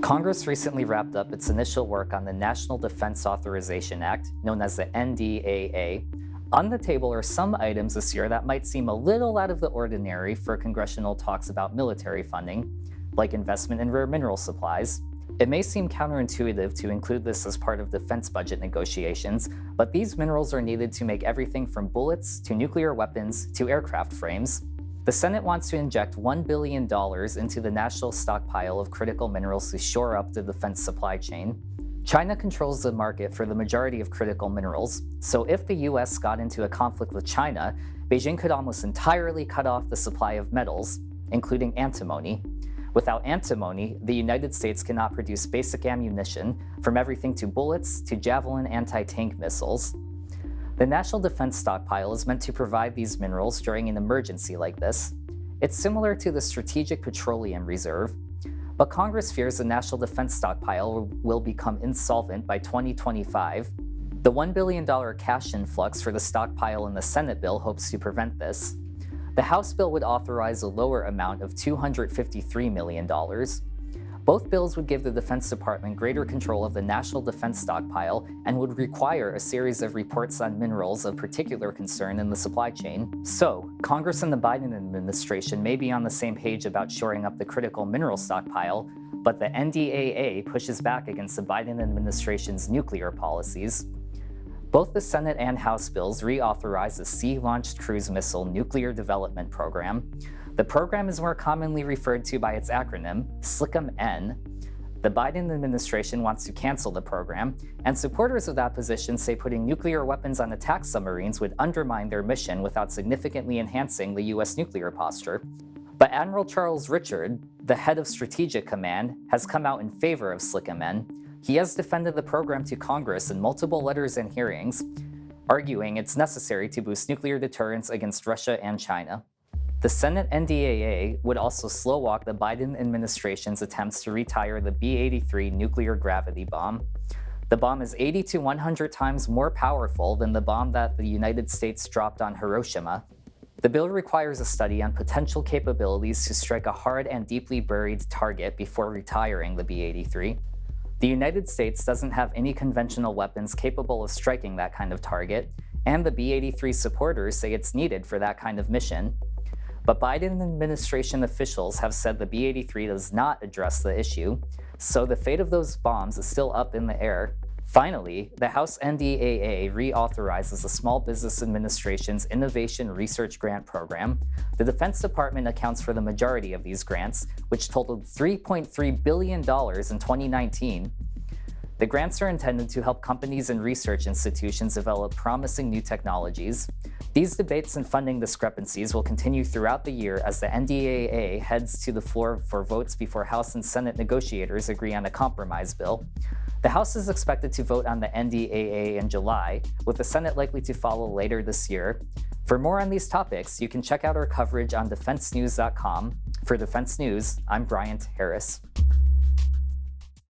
Congress recently wrapped up its initial work on the National Defense Authorization Act, known as the NDAA. On the table are some items this year that might seem a little out of the ordinary for congressional talks about military funding, like investment in rare mineral supplies. It may seem counterintuitive to include this as part of defense budget negotiations, but these minerals are needed to make everything from bullets to nuclear weapons to aircraft frames. The Senate wants to inject $1 billion into the national stockpile of critical minerals to shore up the defense supply chain. China controls the market for the majority of critical minerals, so if the US got into a conflict with China, Beijing could almost entirely cut off the supply of metals, including antimony. Without antimony, the United States cannot produce basic ammunition, from everything to bullets to Javelin anti-tank missiles. The National Defense Stockpile is meant to provide these minerals during an emergency like this. It's similar to the Strategic Petroleum Reserve, but Congress fears the National Defense Stockpile will become insolvent by 2025. The $1 billion cash influx for the stockpile in the Senate bill hopes to prevent this. The House bill would authorize a lower amount of $253 million. Both bills would give the Defense Department greater control of the national defense stockpile and would require a series of reports on minerals of particular concern in the supply chain. So, Congress and the Biden administration may be on the same page about shoring up the critical mineral stockpile, but the NDAA pushes back against the Biden administration's nuclear policies. Both the Senate and House bills reauthorize the Sea-Launched Cruise Missile Nuclear Development Program. The program is more commonly referred to by its acronym, SLCM-N. The Biden administration wants to cancel the program, and supporters of that position say putting nuclear weapons on attack submarines would undermine their mission without significantly enhancing the US nuclear posture. But Admiral Charles Richard, the head of Strategic Command, has come out in favor of SLCM-N. He has defended the program to Congress in multiple letters and hearings, arguing it's necessary to boost nuclear deterrence against Russia and China. The Senate NDAA would also slow walk the Biden administration's attempts to retire the B-83 nuclear gravity bomb. The bomb is 80 to 100 times more powerful than the bomb that the United States dropped on Hiroshima. The bill requires a study on potential capabilities to strike a hard and deeply buried target before retiring the B-83. The United States doesn't have any conventional weapons capable of striking that kind of target, and the B-83 supporters say it's needed for that kind of mission. But Biden administration officials have said the B-83 does not address the issue, so the fate of those bombs is still up in the air. Finally, the House NDAA reauthorizes the Small Business Administration's Innovation Research Grant Program. The Defense Department accounts for the majority of these grants, which totaled $3.3 billion in 2019. The grants are intended to help companies and research institutions develop promising new technologies. These debates and funding discrepancies will continue throughout the year as the NDAA heads to the floor for votes before House and Senate negotiators agree on a compromise bill. The House is expected to vote on the NDAA in July, with the Senate likely to follow later this year. For more on these topics, you can check out our coverage on defensenews.com. For Defense News, I'm Bryant Harris.